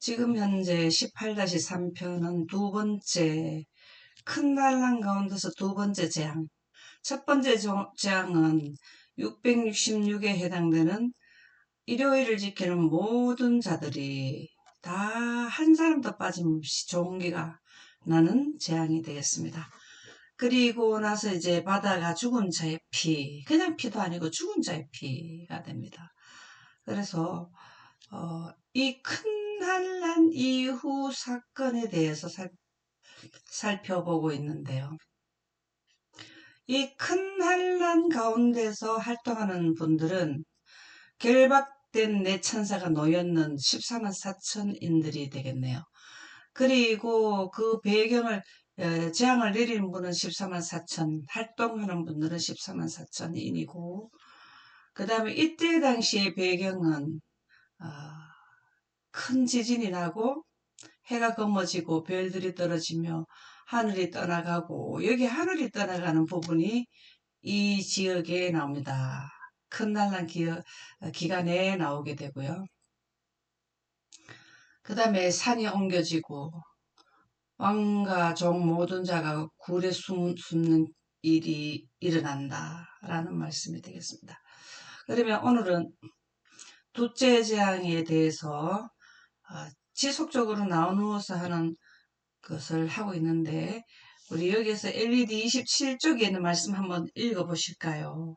지금 현재 18-3편은 두 번째 큰 난란 가운데서 두 번째 재앙. 첫 번째 재앙은 666에 해당되는 일요일을 지키는 모든 자들이 다 한 사람도 빠짐없이 종기가 나는 재앙이 되겠습니다. 그리고 나서 이제 바다가 죽은 자의 피, 그냥 피도 아니고 죽은 자의 피가 됩니다. 그래서 이 큰 한란 이후 사건에 대해서 살펴보고 있는데요. 이 큰 한란 가운데서 활동하는 분들은 결박된 내 천사가 놓였는 14만 4천인들이 되겠네요. 그리고 그 배경을 재앙을 내리는 분은 14만 4천, 활동하는 분들은 14만 4천인이고, 그 다음에 이때 당시의 배경은 큰 지진이 나고 해가 검어지고 별들이 떨어지며 하늘이 떠나가고, 여기 하늘이 떠나가는 부분이 이 지역에 나옵니다. 큰 난란 기간에 나오게 되고요. 그 다음에 산이 옮겨지고 왕과 종 모든 자가 굴에 숨는 일이 일어난다 라는 말씀이 되겠습니다. 그러면 오늘은 둘째 재앙에 대해서 지속적으로 나누어서 하는 것을 하고 있는데, 우리 여기서 LED 27쪽에 있는 말씀 한번 읽어보실까요?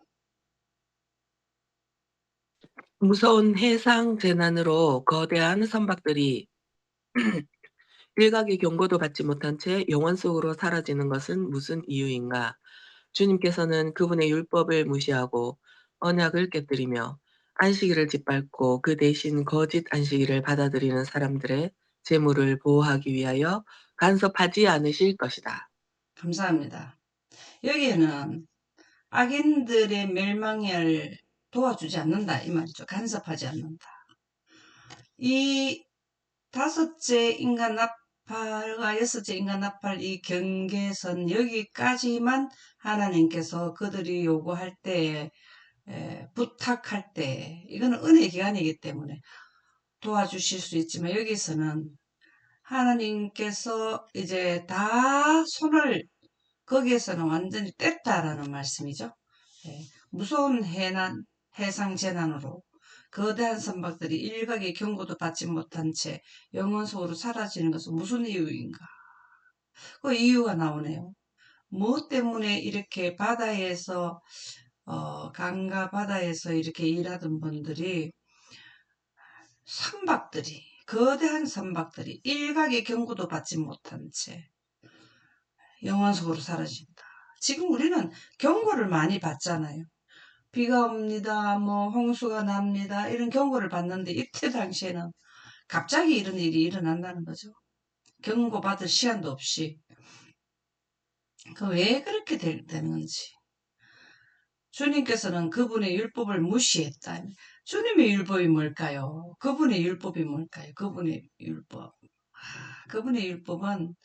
무서운 해상 재난으로 거대한 선박들이 일각의 경고도 받지 못한 채 영원 속으로 사라지는 것은 무슨 이유인가? 주님께서는 그분의 율법을 무시하고 언약을 깨뜨리며 안식일을 짓밟고 그 대신 거짓 안식일을 받아들이는 사람들의 재물을 보호하기 위하여 간섭하지 않으실 것이다. 감사합니다. 여기에는 악인들의 멸망을 도와주지 않는다 이 말이죠. 간섭하지 않는다. 이 다섯째 인간 나팔과 여섯째 인간 나팔 이 경계선 여기까지만 하나님께서 그들이 요구할 때, 부탁할 때, 이거는 은혜 기간이기 때문에 도와주실 수 있지만, 여기서는 하나님께서 이제 다 손을 거기에서는 완전히 뗐다라는 말씀이죠. 무서운 해상 재난으로 거대한 선박들이 일각의 경고도 받지 못한 채 영원 속으로 사라지는 것은 무슨 이유인가? 그 이유가 나오네요. 무엇 때문에 이렇게 바다에서 강과 바다에서 이렇게 일하던 분들이 거대한 선박들이 일각의 경고도 받지 못한 채 영원 속으로 사라진다. 지금 우리는 경고를 많이 받잖아요. 비가 옵니다. 뭐 홍수가 납니다. 이런 경고를 받는데 이때 당시에는 갑자기 이런 일이 일어난다는 거죠. 경고받을 시간도 없이. 왜 그렇게 되는 건지. 주님께서는 그분의 율법을 무시했다. 주님의 율법이 뭘까요? 그분의 율법이 뭘까요? 그분의 율법. 그분의 율법은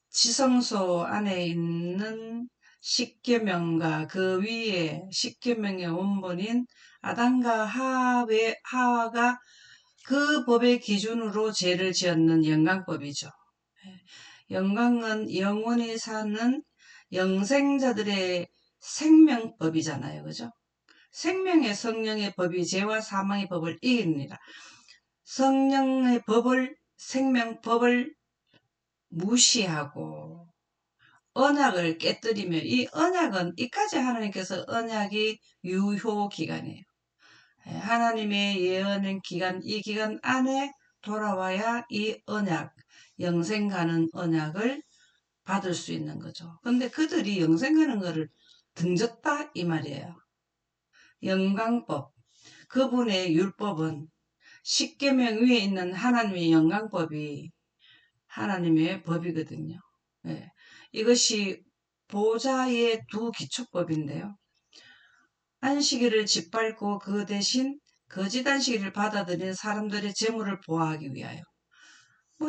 지성소 안에 있는 십계명과 그 위에 십계명의 원본인 아담과 하와가 그 법의 기준으로 죄를 지었는 영광법이죠. 영광은 영원히 사는 영생자들의 생명법이잖아요. 그죠? 생명의 성령의 법이 죄와 사망의 법을 이깁니다. 성령의 법을, 생명법을 무시하고 언약을 깨뜨리며, 이 언약은 이까지 하나님께서 언약이 유효 기간이에요. 하나님의 예언의 기간, 이 기간 안에 돌아와야 이 언약, 영생 가는 언약을 받을 수 있는 거죠. 근데 그들이 영생 가는 거를 등졌다 이 말이에요. 영광법, 그분의 율법은 십계명 위에 있는 하나님의 영광법이 하나님의 법이거든요. 네. 이것이 보좌의 두 기초법인데요. 안식일을 짓밟고 그 대신 거짓 안식일을 받아들이는 사람들의 재물을 보호하기 위하여.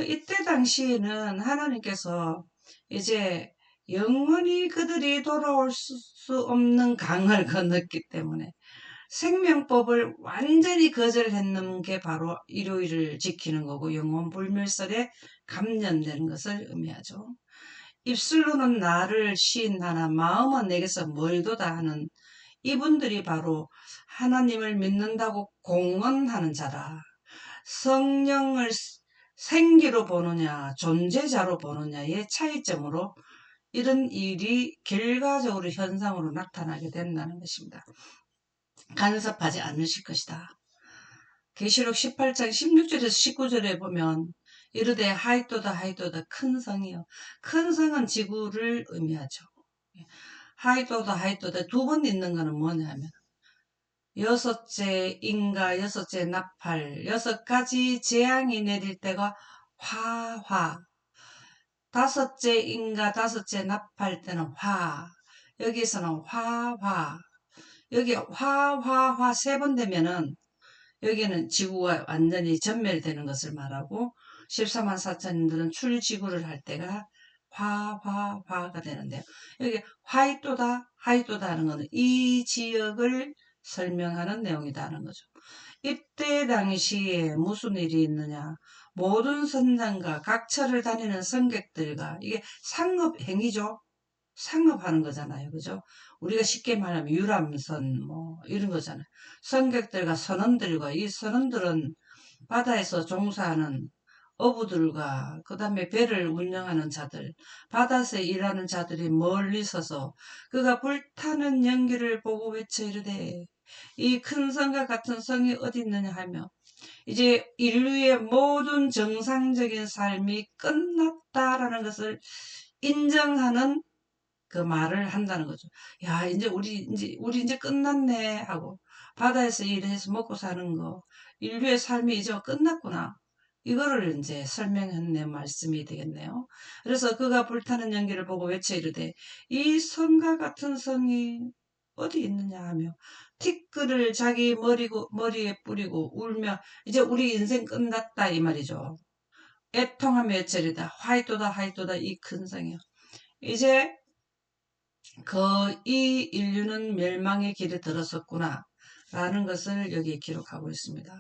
이때 당시에는 하나님께서 이제 영원히 그들이 돌아올 수 없는 강을 건넜기 때문에 생명법을 완전히 거절했는 게 바로 일요일을 지키는 거고 영원 불멸설에 감련되는 것을 의미하죠. 입술로는 나를 시인하나 마음은 내게서 멀도다 하는 이분들이 바로 하나님을 믿는다고 공언하는 자라. 성령을 생기로 보느냐 존재자로 보느냐의 차이점으로 이런 일이 결과적으로 현상으로 나타나게 된다는 것입니다. 간섭하지 않으실 것이다. 계시록 18장 16절에서 19절에 보면 이르되 하이토다 하이토다 큰 성이요. 큰 성은 지구를 의미하죠. 하이토다 하이토다 두 번 있는 것은 뭐냐면 여섯째 인가, 여섯째 나팔, 6가지 재앙이 내릴 때가 화화. 다섯째 인가, 다섯째 나팔 때는 화. 여기서는 화화. 여기 화화화 3번 되면은 여기는 지구가 완전히 전멸되는 것을 말하고 14만 4천인들은 출지구를 할 때가 화화화가 되는데요. 여기 화이또다 하이또다 하는 것은 이 지역을 설명하는 내용이다 하는 거죠. 이때 당시에 무슨 일이 있느냐. 모든 선장과 각처를 다니는 선객들과 이게 상업행위죠. 상업하는 거잖아요. 그죠? 우리가 쉽게 말하면 유람선 뭐 이런 거잖아요. 선객들과 선원들과 이 선원들은 바다에서 종사하는 어부들과 그 다음에 배를 운영하는 자들, 바다에서 일하는 자들이 멀리 서서 그가 불타는 연기를 보고 외쳐 이르되 이 큰 성과 같은 성이 어디 있느냐 하며 이제 인류의 모든 정상적인 삶이 끝났다라는 것을 인정하는 그 말을 한다는 거죠. 야, 우리 이제 끝났네 하고 바다에서 일해서 먹고 사는 거 인류의 삶이 이제 끝났구나. 이거를 이제 설명한 말씀이 되겠네요. 그래서 그가 불타는 연기를 보고 외쳐 이르되 이 성과 같은 성이 어디 있느냐 하며 티끌을 자기 머리에 뿌리고 울며 이제 우리 인생 끝났다 이 말이죠. 애통하며 외쳐 이르되 화이토다 화이토다 이 큰 성이요. 이제 이 인류는 멸망의 길에 들어섰구나 라는 것을 여기에 기록하고 있습니다.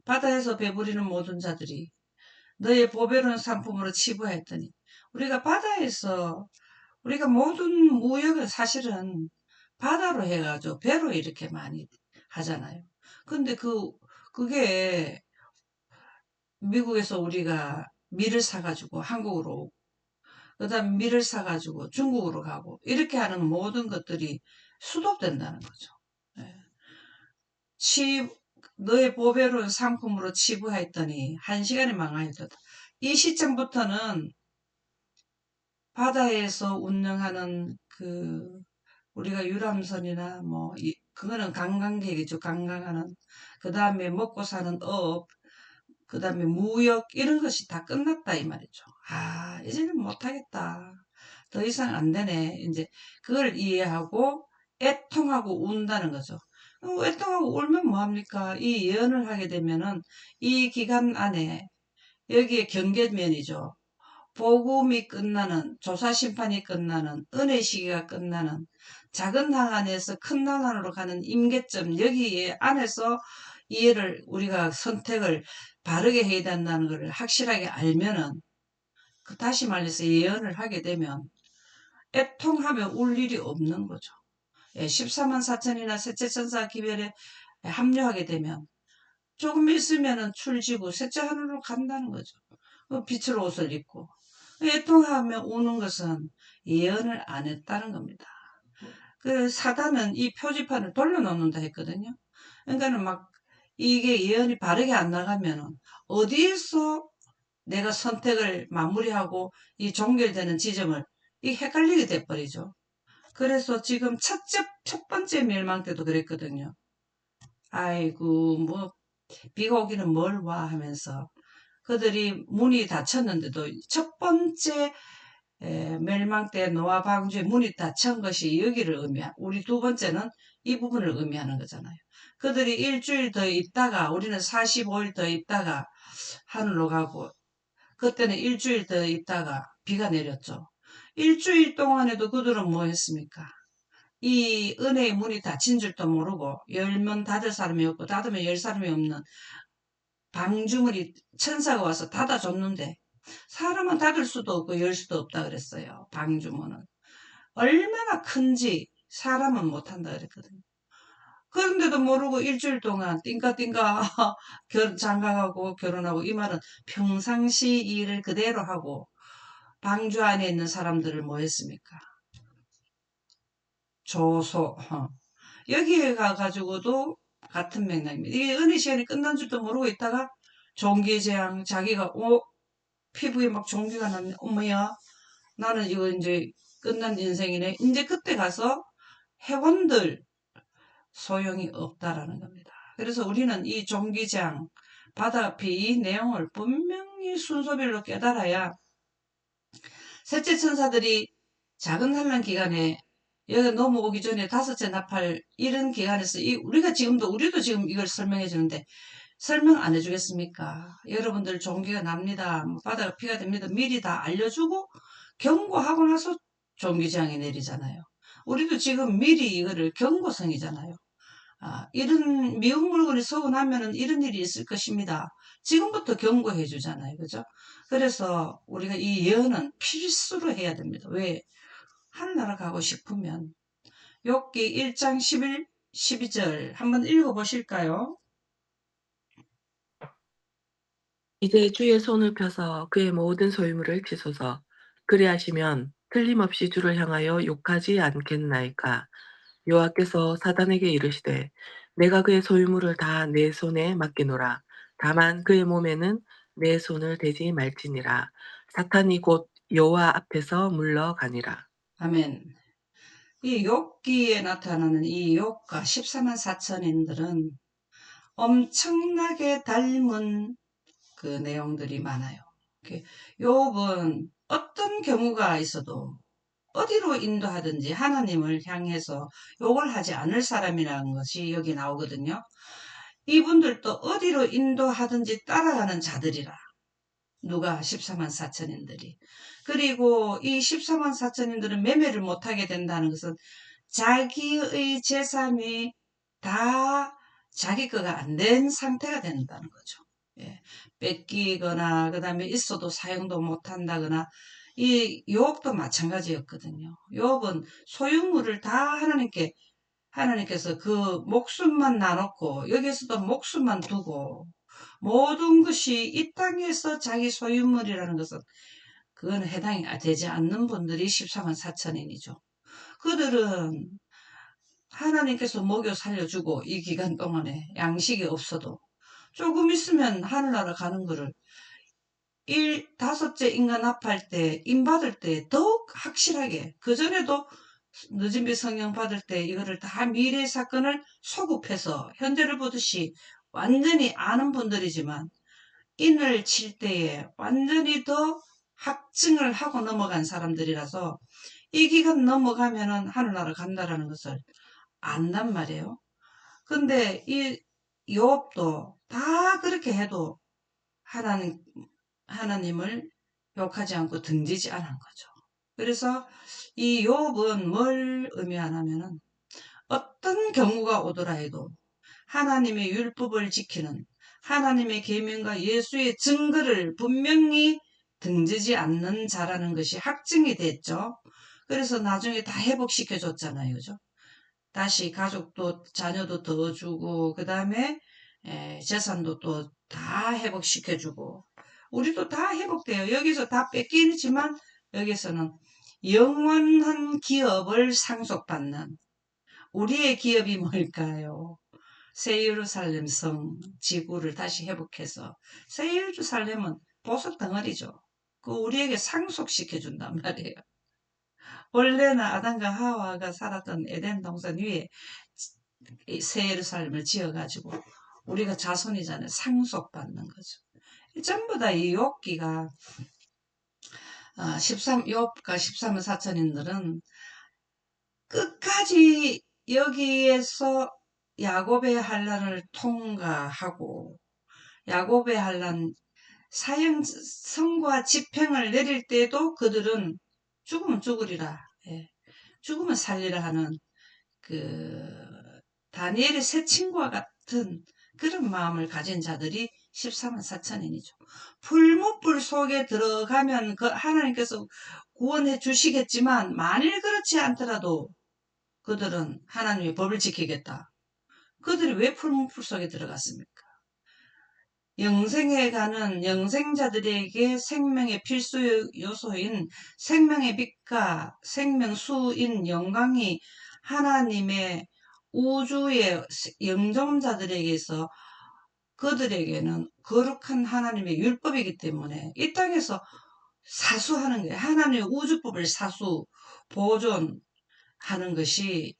바다에서 배부리는 모든 자들이 너의 보배로운 상품으로 치부하였더니 우리가 바다에서 우리가 모든 무역을 사실은 바다로 해가지고 배로 이렇게 많이 하잖아요. 근데 그게 미국에서 우리가 밀을 사가지고 한국으로 오고 그 다음에 밀을 사가지고 중국으로 가고 이렇게 하는 모든 것들이 수도된다는 거죠. 예. 너의 보배로운 상품으로 치부하였더니 1시간에 망하였도다. 이 시점부터는 바다에서 운영하는 우리가 유람선이나 그거는 관광객이죠. 관광하는 그 다음에 먹고 사는 업, 그 다음에 무역 이런 것이 다 끝났다 이 말이죠. 아 이제는 못하겠다. 더 이상 안 되네. 이제 그걸 이해하고 애통하고 운다는 거죠. 애통하고 울면 뭐합니까? 이 예언을 하게 되면은 이 기간 안에 여기에 경계면이죠. 복음이 끝나는 조사심판이 끝나는 은혜 시기가 끝나는 작은 항안에서 큰 항안으로 가는 임계점 여기에 안에서 이해를 우리가 선택을 바르게 해야 된다는 것을 확실하게 알면은 다시 말해서 예언을 하게 되면 애통하며 울 일이 없는 거죠. 14만 4천이나 셋째 천사 기별에 합류하게 되면 조금 있으면은 출지고 셋째 하늘로 간다는 거죠. 빛을 옷을 입고 애통하며 우는 것은 예언을 안 했다는 겁니다. 그 사단은 이 표지판을 돌려놓는다 했거든요. 그러니까는 막 이게 예언이 바르게 안 나가면은 어디에서 내가 선택을 마무리하고 이 종결되는 지점을 이 헷갈리게 돼버리죠. 그래서 지금 첫 번째 멸망 때도 그랬거든요. 아이고 비가 오기는 뭘 와 하면서 그들이 문이 닫혔는데도 첫 번째 멸망 때 노아 방주에 문이 닫힌 것이 여기를 우리 두 번째는 이 부분을 의미하는 거잖아요. 그들이 일주일 더 있다가 우리는 45일 더 있다가 하늘로 가고 그때는 일주일 더 있다가 비가 내렸죠. 일주일 동안에도 그들은 뭐 했습니까? 이 은혜의 문이 닫힌 줄도 모르고 열면 닫을 사람이 없고 닫으면 열 사람이 없는 방주물이 천사가 와서 닫아줬는데 사람은 닫을 수도 없고 열 수도 없다 그랬어요. 방주문은. 얼마나 큰지 사람은 못한다 그랬거든요. 그런데도 모르고 일주일 동안 띵까띵까 장가가고 결혼하고, 이 말은 평상시 일을 그대로 하고 방주 안에 있는 사람들을 뭐 했습니까? 조소. 여기에 가가지고도 같은 맥락입니다. 이게 은혜 시간이 끝난 줄도 모르고 있다가 종기재앙, 자기가 피부에 막 종기가 났네. 어머야, 나는 이거 이제 끝난 인생이네. 이제 그때 가서 회원들 소용이 없다라는 겁니다. 그래서 우리는 이 종기장, 바다피 이 내용을 분명히 순서별로 깨달아야 셋째 천사들이 작은 환란 기간에 여기 넘어오기 전에 다섯째 나팔 이런 기간에서 우리도 지금 이걸 설명해 주는데 설명 안 해주겠습니까? 여러분들 종기가 납니다. 뭐 바다가 피가 됩니다. 미리 다 알려주고 경고하고 나서 종기장이 내리잖아요. 우리도 지금 미리 이거를 경고성이잖아요. 이런 미운 물건이 서운하면은 이런 일이 있을 것입니다. 지금부터 경고해 주잖아요. 그죠? 그래서 우리가 이 예언은 필수로 해야 됩니다. 왜? 하늘나라 가고 싶으면 욥기 1장 11, 12절 한번 읽어 보실까요? 이제 주의 손을 펴서 그의 모든 소유물을 치소서. 그리하시면 틀림없이 주를 향하여 욕하지 않겠나이까. 여호와께서 사단에게 이르시되 내가 그의 소유물을 다 내 손에 맡기노라. 다만 그의 몸에는 내 손을 대지 말지니라. 사탄이 곧 여호와 앞에서 물러가니라. 아멘. 이 욥기에 나타나는 이 욥과 14만 4천인들은 엄청나게 닮은 그 내용들이 많아요. 욥은 어떤 경우가 있어도 어디로 인도하든지 하나님을 향해서 욕을 하지 않을 사람이라는 것이 여기 나오거든요. 이분들도 어디로 인도하든지 따라가는 자들이라. 누가 14만 4천인들이. 그리고 이 14만 4천인들은 매매를 못하게 된다는 것은 자기의 재산이 다 자기 거가 안 된 상태가 된다는 거죠. 예. 뺏기거나 그 다음에 있어도 사용도 못한다거나, 이 욥도 마찬가지였거든요. 욥은 소유물을 다 하나님께서 그 목숨만 나눴고 여기에서도 목숨만 두고 모든 것이 이 땅에서 자기 소유물이라는 것은 그건 해당이 되지 않는 분들이 14만 4천인이죠. 그들은 하나님께서 먹여 살려주고 이 기간 동안에 양식이 없어도 조금 있으면 하늘나라 가는 거를 다섯째 인간 합할 때, 임 받을 때 더욱 확실하게, 그전에도 늦은 비 성령 받을 때 이거를 다 미래 사건을 소급해서 현재를 보듯이 완전히 아는 분들이지만 인을 칠 때에 완전히 더 확증을 하고 넘어간 사람들이라서 이 기간 넘어가면은 하늘나라 간다라는 것을 안단 말이에요. 근데 이 욥도 다 그렇게 해도 하나님을 욕하지 않고 등지지 않은 거죠. 그래서 이 욥은 뭘 의미하냐면은 어떤 경우가 오더라 해도 하나님의 율법을 지키는, 하나님의 계명과 예수의 증거를 분명히 등지지 않는 자라는 것이 확증이 됐죠. 그래서 나중에 다 회복시켜 줬잖아요. 그죠? 다시 가족도 자녀도 더 주고 그 다음에 재산도 또 다 회복시켜 주고, 우리도 다 회복돼요. 여기서 다 뺏기지만 여기서는 영원한 기업을 상속받는, 우리의 기업이 뭘까요? 새 예루살렘 성 지구를 다시 회복해서, 새 예루살렘은 보석 덩어리죠. 그 우리에게 상속시켜 준단 말이에요. 원래는 아담과 하와가 살았던 에덴 동산 위에 새 예루살렘을 지어가지고 우리가 자손이잖아요. 상속받는 거죠. 전부 다 이 욥기가 13욥과 13은 사천인들은 끝까지 여기에서 야곱의 환란을 통과하고 야곱의 환란 사형선과 집행을 내릴 때도 그들은 죽으면 죽으리라, 죽으면 살리라 하는 다니엘의 새 친구와 같은 그런 마음을 가진 자들이 14만 4천인이죠. 풀무불 속에 들어가면 하나님께서 구원해 주시겠지만 만일 그렇지 않더라도 그들은 하나님의 법을 지키겠다. 그들이 왜 풀무불 속에 들어갔습니까? 영생에 가는 영생자들에게 생명의 필수 요소인 생명의 빛과 생명수인 영광이 하나님의 우주의 영존자들에게서 그들에게는 거룩한 하나님의 율법이기 때문에 이 땅에서 사수하는 거예요. 하나님의 우주법을 보존하는 것이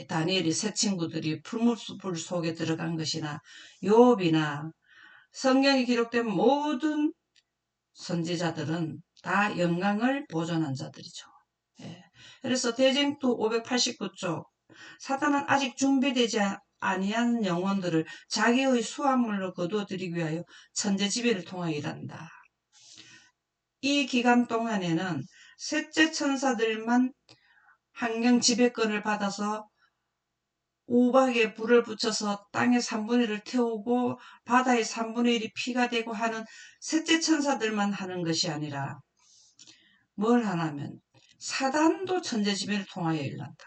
다니엘이 새 친구들이 풀무불 속에 들어간 것이나 욥이나 성경에 기록된 모든 선지자들은 다 영광을 보존한 자들이죠. 그래서 대쟁투 589쪽 사탄은 아직 준비되지 아니한 영혼들을 자기의 수확물로 거두어들이기 위하여 천재지배를 통하여 일한다. 이 기간 동안에는 셋째 천사들만 환경 지배권을 받아서 우박에 불을 붙여서 땅의 3분의 1을 태우고 바다의 3분의 1이 피가 되고 하는 셋째 천사들만 하는 것이 아니라 뭘 하냐면 사단도 천재지배를 통하여 일한다.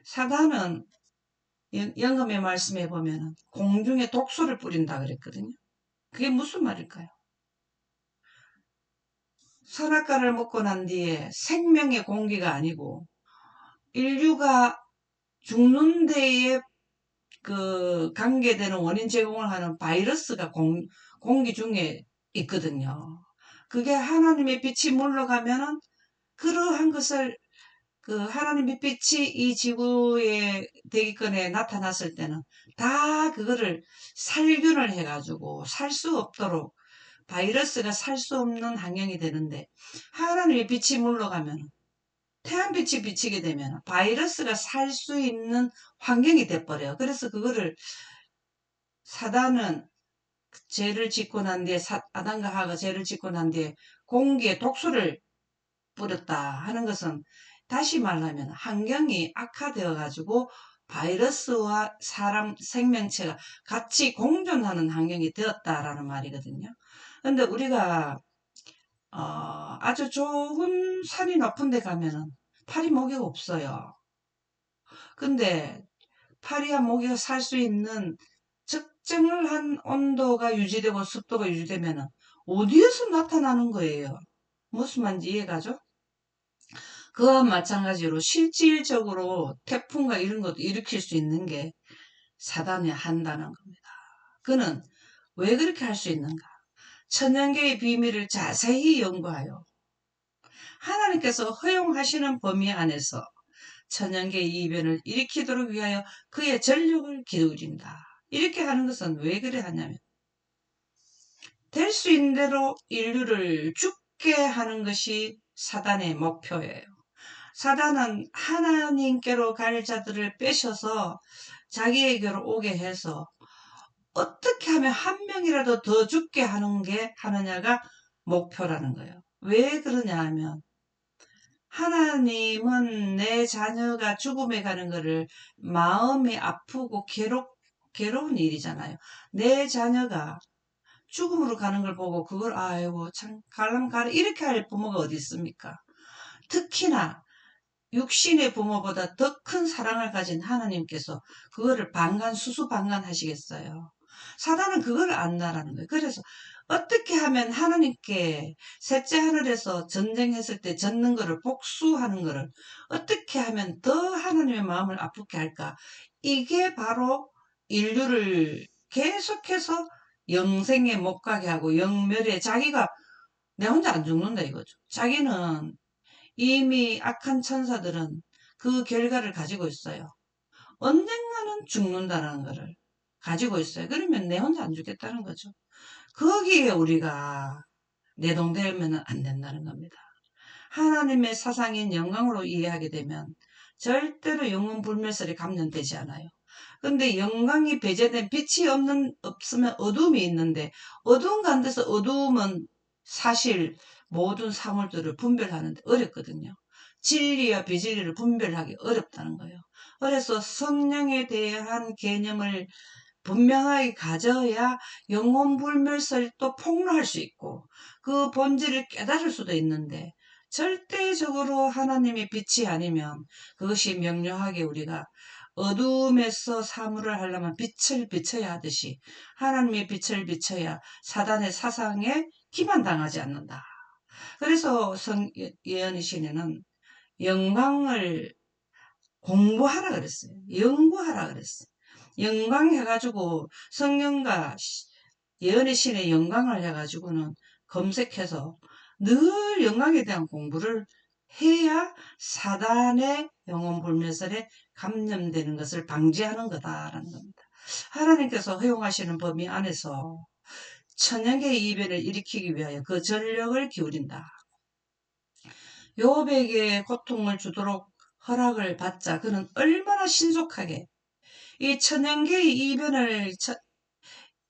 사단은 영감의 말씀에 보면 공중에 독소를 뿌린다 그랬거든요. 그게 무슨 말일까요? 선악과를 먹고 난 뒤에 생명의 공기가 아니고 인류가 죽는 데에 관계되는 원인 제공을 하는 바이러스가 공기 중에 있거든요. 그게 하나님의 빛이 물러가면은 그러한 것을 하나님의 빛이 이 지구의 대기권에 나타났을 때는 다 그거를 살균을 해가지고 살 수 없도록 바이러스가 살 수 없는 환경이 되는데 하나님의 빛이 물러가면 태양빛이 비치게 되면 바이러스가 살 수 있는 환경이 돼버려요. 그래서 그거를 사단은 죄를 짓고 난 뒤에 아담과 하와가 죄를 짓고 난 뒤에 공기에 독소를 뿌렸다 하는 것은 다시 말하면 환경이 악화되어 가지고 바이러스와 사람 생명체가 같이 공존하는 환경이 되었다라는 말이거든요. 근데 우리가 아주 좋은 산이 높은 데 가면은 파리 모기가 없어요. 근데 파리와 모기가 살 수 있는 적정을 한 온도가 유지되고 습도가 유지되면 어디에서 나타나는 거예요? 무슨 말인지 이해가죠? 그와 마찬가지로 실질적으로 태풍과 이런 것도 일으킬 수 있는 게 사단이 한다는 겁니다. 그는 왜 그렇게 할 수 있는가? 천연계의 비밀을 자세히 연구하여 하나님께서 허용하시는 범위 안에서 천연계의 이변을 일으키도록 위하여 그의 전력을 기울인다. 이렇게 하는 것은 왜 그래 하냐면 될 수 있는 대로 인류를 죽게 하는 것이 사단의 목표예요. 사단은 하나님께로 갈 자들을 빼셔서 자기에게로 오게 해서 어떻게 하면 한 명이라도 더 죽게 하느냐가 목표라는 거예요. 왜 그러냐 하면 하나님은 내 자녀가 죽음에 가는 것을 마음이 아프고 괴로운 일이잖아요. 내 자녀가 죽음으로 가는 걸 보고 그걸 아이고 참 가려면 가라 이렇게 할 부모가 어디 있습니까? 특히나 육신의 부모보다 더 큰 사랑을 가진 하나님께서 그거를 수수방관하시겠어요. 사단은 그걸 안다라는 거예요. 그래서 어떻게 하면 하나님께 셋째 하늘에서 전쟁했을 때 졌는 거를 복수하는 거를 어떻게 하면 더 하나님의 마음을 아프게 할까? 이게 바로 인류를 계속해서 영생에 못 가게 하고 영멸에 자기가 내 혼자 안 죽는다 이거죠. 자기는 이미 악한 천사들은 그 결과를 가지고 있어요. 언젠가는 죽는다는 것을 가지고 있어요. 그러면 내 혼자 안 죽겠다는 거죠. 거기에 우리가 내동되면 안 된다는 겁니다. 하나님의 사상인 영광으로 이해하게 되면 절대로 영혼 불멸설에 감염되지 않아요. 근데 영광이 배제된 빛이 없으면 어둠이 있는데 어두운 가운데서 어두움은 사실 모든 사물들을 분별하는데 어렵거든요. 진리와 비진리를 분별하기 어렵다는 거예요. 그래서 성령에 대한 개념을 분명하게 가져야 영혼불멸설이 또 폭로할 수 있고 그 본질을 깨달을 수도 있는데 절대적으로 하나님의 빛이 아니면 그것이 명료하게 우리가 어둠에서 사물을 하려면 빛을 비춰야 하듯이 하나님의 빛을 비춰야 사단의 사상에 기만당하지 않는다. 그래서 예언의 시내는 영광을 공부하라 그랬어요. 연구하라 그랬어요. 영광 해가지고 성령과 예언의 신의 영광을 해가지고는 검색해서 늘 영광에 대한 공부를 해야 사단의 영혼 불멸설에 감염되는 것을 방지하는 거다라는 겁니다. 하나님께서 허용하시는 범위 안에서 천연계의 이변을 일으키기 위하여 그 전력을 기울인다. 요백에 고통을 주도록 허락을 받자 그는 얼마나 신속하게 이 천연계의 이변을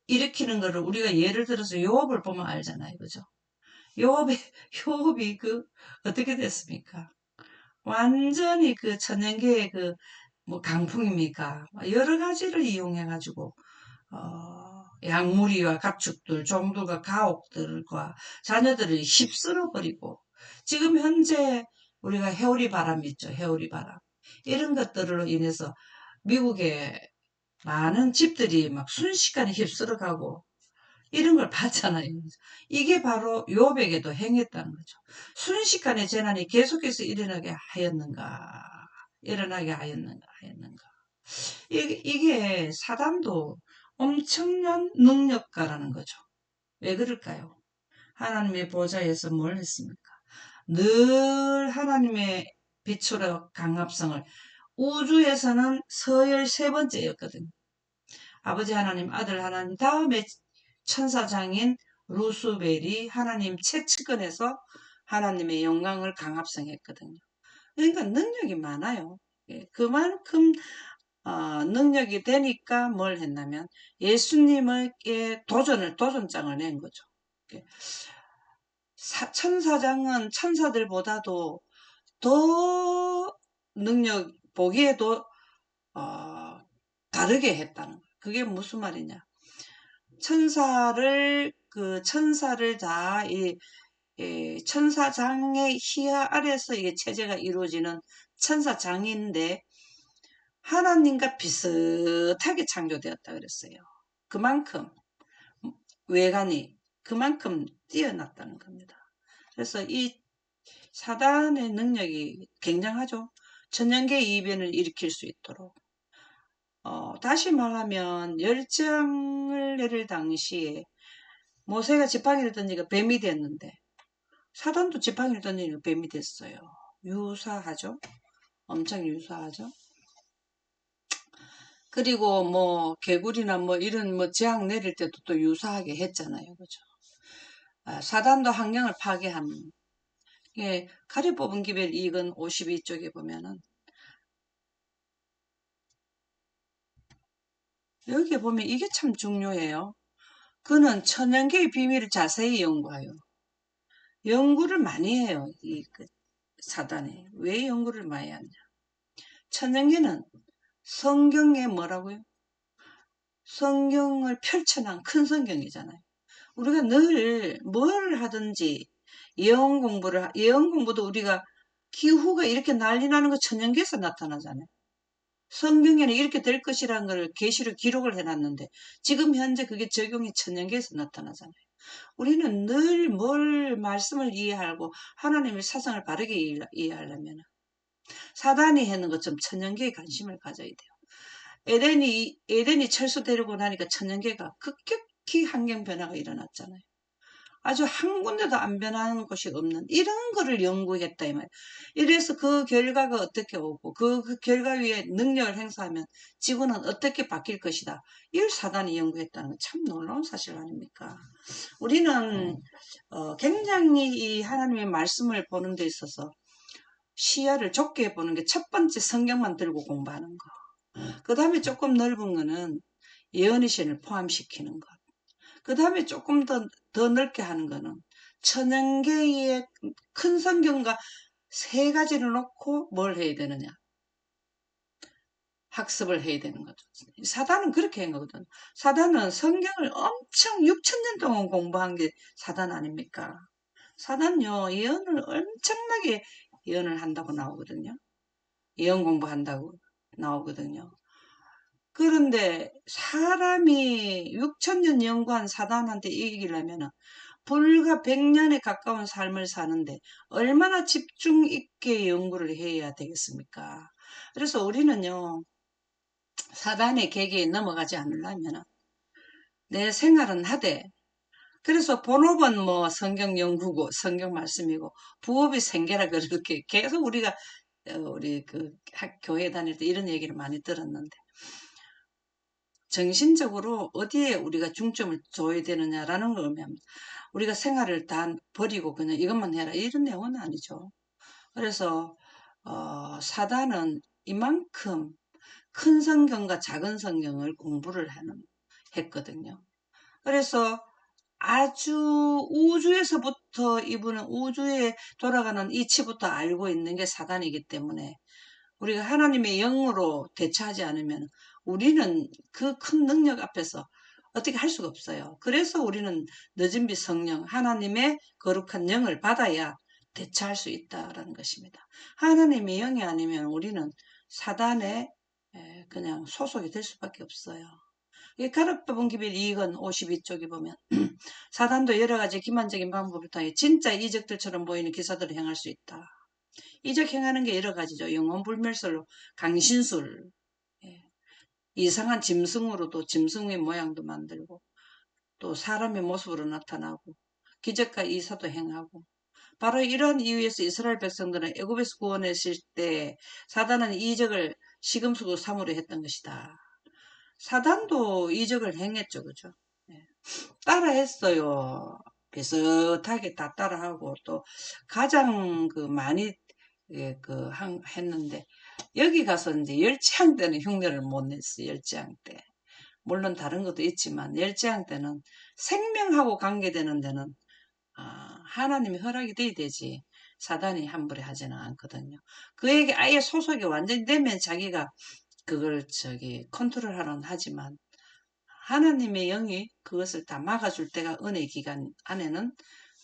일으키는 것을 우리가 예를 들어서 요업을 보면 알잖아요. 그죠? 요업이 어떻게 됐습니까? 완전히 그 천연계의 뭐 강풍입니까? 여러 가지를 이용해가지고, 약물이와 가축들, 종들과 가옥들과 자녀들을 휩쓸어버리고, 지금 현재 우리가 해오리 바람 있죠. 해오리 바람. 이런 것들로 인해서 미국의 많은 집들이 막 순식간에 휩쓸어가고 이런 걸 봤잖아요. 이게 바로 요백에도 행했다는 거죠. 순식간에 재난이 계속해서 일어나게 하였는가. 일어나게 하였는가. 이게 사단도 엄청난 능력가라는 거죠. 왜 그럴까요? 하나님의 보좌에서 뭘 했습니까? 늘 하나님의 빛으로 강압성을 우주에서는 서열 세 번째였거든요. 아버지 하나님, 아들 하나님, 다음에 천사장인 루스벨이 하나님 최측근에서 하나님의 영광을 강압성했거든요. 그러니까 능력이 많아요. 예, 그만큼 능력이 되니까 뭘 했냐면 예수님에게 도전장을 낸 거죠. 천사장은 천사들보다도 더 보기에도 다르게 했다는 거예요. 그게 무슨 말이냐? 천사를 다 천사장의 희하 아래서 이게 체제가 이루어지는 천사장인데 하나님과 비슷하게 창조되었다 그랬어요. 그만큼 외관이 그만큼 뛰어났다는 겁니다. 그래서 이 사단의 능력이 굉장하죠. 천연계 이변을 일으킬 수 있도록. 다시 말하면 열정을 내릴 당시에 모세가 지팡이를 던지니까 뱀이 됐는데 사단도 지팡이를 던지니까 뱀이 됐어요. 유사하죠? 엄청 유사하죠? 그리고 뭐 개구리나 뭐 이런 뭐 재앙 내릴 때도 또 유사하게 했잖아요. 그죠? 사단도 환경을 파괴하는. 예, 가리 뽑은 기별 이익은 52쪽에 보면은 여기에 보면 이게 참 중요해요. 그는 천연계의 비밀을 자세히 연구하여 연구를 많이 해요. 사단이 왜 연구를 많이 하냐? 천연계는 성경에 뭐라고요? 성경을 펼쳐놓은 큰 성경이잖아요. 우리가 늘 뭘 하든지 예언 공부도 우리가 기후가 이렇게 난리 나는 거 천연계에서 나타나잖아요. 성경에는 이렇게 될 것이라는 걸 계시로 기록을 해놨는데 지금 현재 그게 적용이 천연계에서 나타나잖아요. 우리는 늘 뭘 말씀을 이해하고 하나님의 사상을 바르게 이해하려면 사단이 하는 것처럼 천연계에 관심을 가져야 돼요. 에덴이 철수되려고 나니까 천연계가 급격히 환경 변화가 일어났잖아요. 아주 한 군데도 안 변하는 곳이 없는 이런 거를 연구했다 이 말이에요. 이래서 그 결과가 어떻게 오고 그 결과 위에 능력을 행사하면 지구는 어떻게 바뀔 것이다. 이걸 사단이 연구했다는 건 참 놀라운 사실 아닙니까? 우리는 굉장히 이 하나님의 말씀을 보는 데 있어서 시야를 좁게 보는 게 첫 번째 성경만 들고 공부하는 거. 그 다음에 조금 넓은 거는 예언의 신을 포함시키는 것. 그 다음에 조금 더 넓게 하는 거는 천연계의 큰 성경과 세 가지를 놓고 뭘 해야 되느냐. 학습을 해야 되는 거죠. 사단은 그렇게 한 거거든. 사단은 성경을 엄청 6천 년 동안 공부한 게 사단 아닙니까? 사단요, 예언을 엄청나게 예언을 한다고 나오거든요. 예언 공부한다고 나오거든요. 그런데 사람이 6천 년 연구한 사단한테 이기려면 불과 100년에 가까운 삶을 사는데 얼마나 집중 있게 연구를 해야 되겠습니까? 그래서 우리는요, 사단의 계계에 넘어가지 않으려면 내 생활은 하되, 그래서 본업은 뭐 성경 연구고 성경 말씀이고 부업이 생계라 그렇게 계속 우리가 우리 그 교회 다닐 때 이런 얘기를 많이 들었는데, 정신적으로 어디에 우리가 중점을 둬야 되느냐라는 걸 의미합니다. 우리가 생활을 다 버리고 그냥 이것만 해라 이런 내용은 아니죠. 그래서 사단은 이만큼 큰 성경과 작은 성경을 공부를 했거든요. 그래서 아주 우주에서부터 이분은 우주에 돌아가는 이치부터 알고 있는 게 사단이기 때문에 우리가 하나님의 영으로 대처하지 않으면 우리는 그 큰 능력 앞에서 어떻게 할 수가 없어요. 그래서 우리는 늦은 빛 성령, 하나님의 거룩한 영을 받아야 대처할 수 있다라는 것입니다. 하나님의 영이 아니면 우리는 사단에 그냥 소속이 될 수밖에 없어요. 이 가롯 뽑은 기별 2권 52쪽에 보면 사단도 여러 가지 기만적인 방법을 통해 진짜 이적들처럼 보이는 기사들을 행할 수 있다. 이적 행하는 게 여러 가지죠. 영혼불멸설로 강신술, 예. 이상한 짐승으로도 짐승의 모양도 만들고 또 사람의 모습으로 나타나고 기적과 이사도 행하고, 바로 이러한 이유에서 이스라엘 백성들은 애굽에서 구원했을 때 사단은 이적을 시금수고 삼으로 했던 것이다. 사단도 이적을 행했죠, 그죠? 예. 따라했어요. 비슷하게 다 따라하고 또 가장 그 많이 했는데, 여기 가서 이제 열지항 때는 흉내를 못 냈어요. 열지항 때. 물론 다른 것도 있지만 열지항 때는 생명하고 관계되는 데는 하나님이 허락이 돼야 되지 사단이 함부로 하지는 않거든요. 그에게 아예 소속이 완전히 되면 자기가 그걸 컨트롤하는 하지만 하나님의 영이 그것을 다 막아줄 때가 은혜 기간 안에는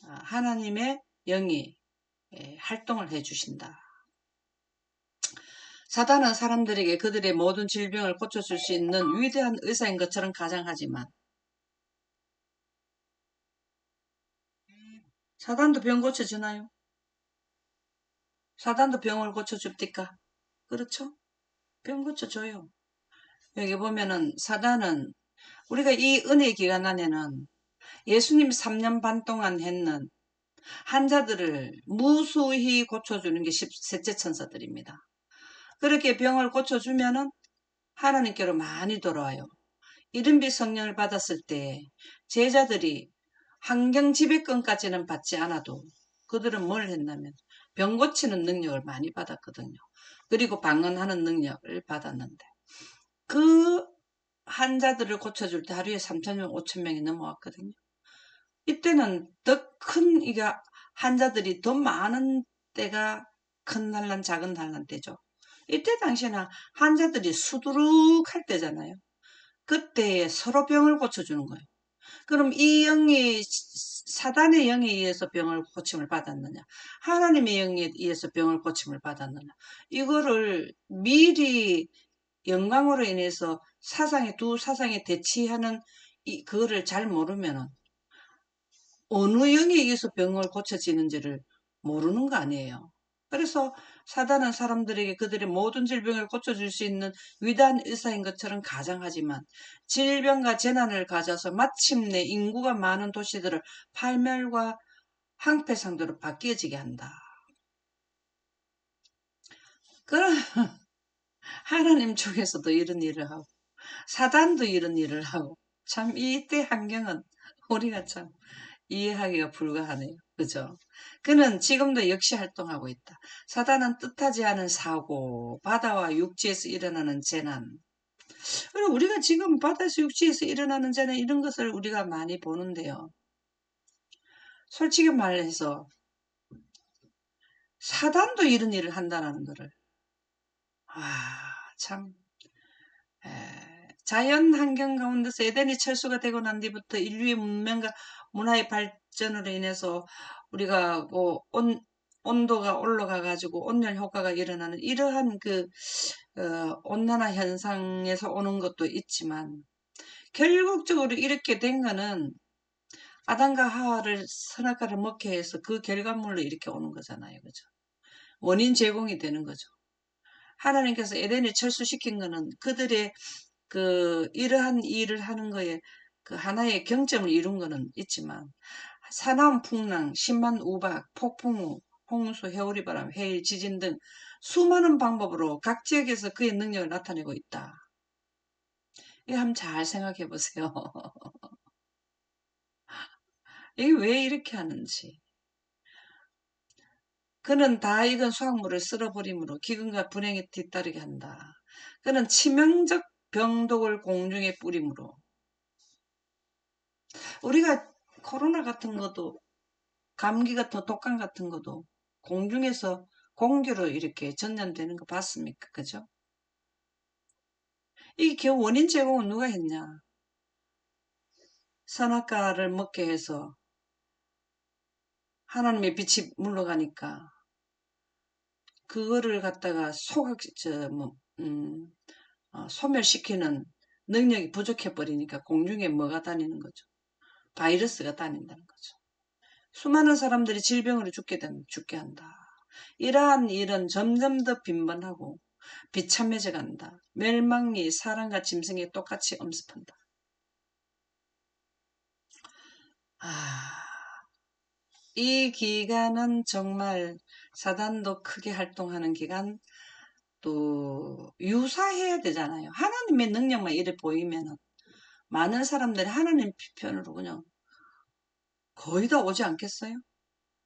하나님의 영이 활동을 해주신다. 사단은 사람들에게 그들의 모든 질병을 고쳐줄 수 있는 위대한 의사인 것처럼 가장하지만 사단도 병 고쳐주나요? 사단도 병을 고쳐줍니까? 그렇죠? 병 고쳐줘요. 여기 보면은 사단은 우리가 이 은혜 기간 안에는 예수님 3년 반 동안 했는 환자들을 무수히 고쳐주는 게 셋째 천사들입니다. 그렇게 병을 고쳐주면은 하나님께로 많이 돌아와요. 이른빛 성령을 받았을 때 제자들이 환경지배권까지는 받지 않아도 그들은 뭘 했냐면 병 고치는 능력을 많이 받았거든요. 그리고 방언하는 능력을 받았는데 그 환자들을 고쳐줄 때 하루에 3,000명, 5,000명이 넘어왔거든요. 이때는 더 큰 환자들이 더 많은 때가 큰 난란, 작은 난란 때죠. 이때 당시에는 환자들이 수두룩할 때잖아요. 그때 서로 병을 고쳐주는 거예요. 그럼 이 영이 사단의 영에 의해서 병을 고침을 받았느냐, 하나님의 영에 의해서 병을 고침을 받았느냐, 이거를 미리 영광으로 인해서 두 사상에 대치하는 그거를 잘 모르면은 어느 영에 의해서 병을 고쳐지는지를 모르는 거 아니에요. 그래서 사단은 사람들에게 그들의 모든 질병을 고쳐줄 수 있는 위대한 의사인 것처럼 가장하지만 질병과 재난을 가져서 마침내 인구가 많은 도시들을 파멸과 황폐 상태로 바뀌어지게 한다. 그럼 하나님 쪽에서도 이런 일을 하고 사단도 이런 일을 하고, 참 이때 환경은 우리가 참 이해하기가 불가하네요. 그죠? 그는 지금도 역시 활동하고 있다. 사단은 뜻하지 않은 사고, 바다와 육지에서 일어나는 재난. 그리고 우리가 지금 바다에서 육지에서 일어나는 재난 이런 것을 우리가 많이 보는데요. 솔직히 말해서 사단도 이런 일을 한다는 거를 참 자연 환경 가운데서 에덴이 철수가 되고 난 뒤부터 인류의 문명과 문화의 발전으로 인해서 우리가 온도가 올라가 가지고 온열 효과가 일어나는 이러한 온난화 현상에서 오는 것도 있지만 결국적으로 이렇게 된 거는 아담과 하와를 선악과를 먹게 해서 그 결과물로 이렇게 오는 거잖아요. 그죠? 원인 제공이 되는 거죠. 하나님께서 에덴을 철수시킨 거는 그들의 이러한 일을 하는 거에 그 하나의 경점을 이룬 거는 있지만, 사나운 풍랑, 심한 우박, 폭풍우, 홍수, 해오리바람, 해일, 지진 등 수많은 방법으로 각 지역에서 그의 능력을 나타내고 있다. 이거 한번 잘 생각해 보세요. 이게 왜 이렇게 하는지. 그는 다 익은 수확물을 쓸어버림으로 기근과 불행에 뒤따르게 한다. 그는 치명적 병독을 공중에 뿌림으로. 우리가 코로나 같은 것도, 감기 같은 독감 같은 것도 공중에서 공기로 이렇게 전염되는 거 봤습니까? 그죠? 이 겨우 원인 제공은 누가 했냐? 선악과를 먹게 해서 하나님의 빛이 물러가니까 그거를 갖다가 소멸시키는 능력이 부족해 버리니까 공중에 뭐가 다니는 거죠? 바이러스가 다닌다는 거죠. 수많은 사람들이 질병으로 죽게 한다. 이러한 일은 점점 더 빈번하고 비참해져 간다. 멸망이 사람과 짐승에 똑같이 엄습한다. 이 기간은 정말 사단도 크게 활동하는 기간, 또 유사해야 되잖아요. 하나님의 능력만 이래 보이면 많은 사람들이 하나님 편으로 그냥 거의 다 오지 않겠어요?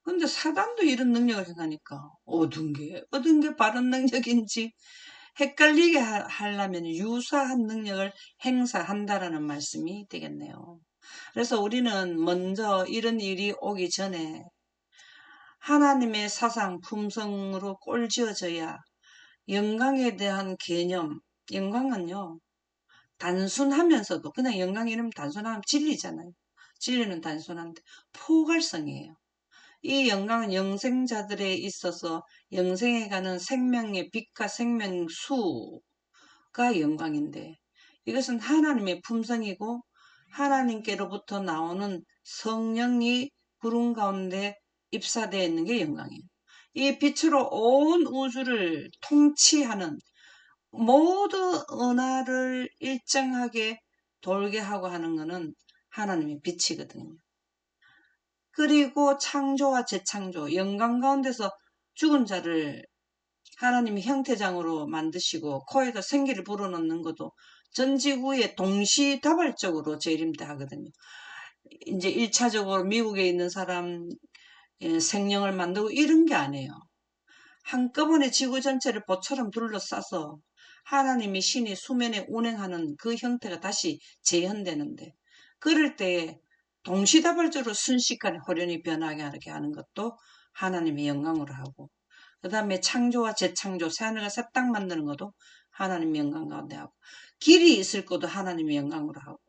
근데 사단도 이런 능력을 행하니까 얻은 게 바른 능력인지 헷갈리게 하려면 유사한 능력을 행사한다라는 말씀이 되겠네요. 그래서 우리는 먼저 이런 일이 오기 전에 하나님의 사상 품성으로 꼴지어져야 영광에 대한 개념, 영광은요, 단순하면서도, 그냥 영광 이름 단순하면 진리잖아요. 진리는 단순한데 포괄성이에요. 이 영광은 영생자들에 있어서 영생에 가는 생명의 빛과 생명수가 영광인데, 이것은 하나님의 품성이고 하나님께로부터 나오는 성령이 구름 가운데 입사되어 있는 게 영광이에요. 이 빛으로 온 우주를 통치하는, 모두 은하를 일정하게 돌게 하고 하는 것은 하나님의 빛이거든요. 그리고 창조와 재창조, 영광 가운데서 죽은 자를 하나님이 형태장으로 만드시고 코에다 생기를 불어넣는 것도 전 지구에 동시다발적으로 재림대 하거든요. 이제 1차적으로 미국에 있는 사람 생명을 만들고 이런 게 아니에요. 한꺼번에 지구 전체를 보처럼 둘러싸서 하나님이 신이 수면에 운행하는 그 형태가 다시 재현되는데, 그럴 때 동시다발적으로 순식간에 호련히 변하게 하게 하는 것도 하나님의 영광으로 하고, 그 다음에 창조와 재창조, 새하늘과 새 땅 만드는 것도 하나님의 영광 가운데 하고, 길이 있을 것도 하나님의 영광으로 하고,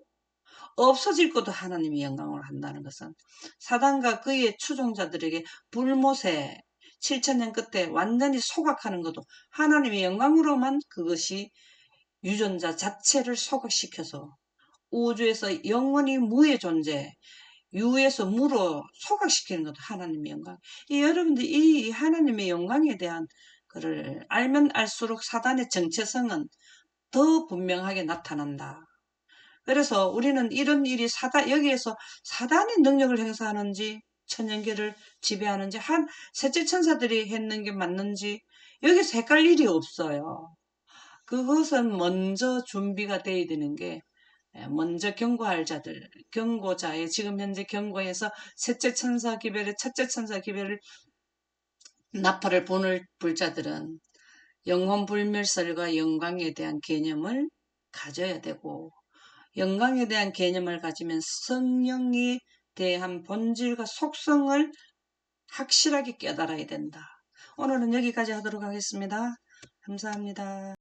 없어질 것도 하나님의 영광으로 한다는 것은 사단과 그의 추종자들에게 불못에 7천년 끝에 완전히 소각하는 것도 하나님의 영광으로만 그것이 유전자 자체를 소각시켜서 우주에서 영원히 무의 존재, 유에서 무로 소각시키는 것도 하나님의 영광. 여러분들 이 하나님의 영광에 대한 그를 알면 알수록 사단의 정체성은 더 분명하게 나타난다. 그래서 우리는 이런 일이 여기에서 사단의 능력을 행사하는지, 천연계를 지배하는지, 셋째 천사들이 했는 게 맞는지, 여기서 헷갈릴 일이 없어요. 그것은 먼저 준비가 돼야 되는 게, 먼저 경고할 자들, 경고자의 지금 현재 경고에서 셋째 천사 기별의 첫째 천사 기별을 나팔을 불 자들은 영혼 불멸설과 영광에 대한 개념을 가져야 되고, 영광에 대한 개념을 가지면 성령에 대한 본질과 속성을 확실하게 깨달아야 된다. 오늘은 여기까지 하도록 하겠습니다. 감사합니다.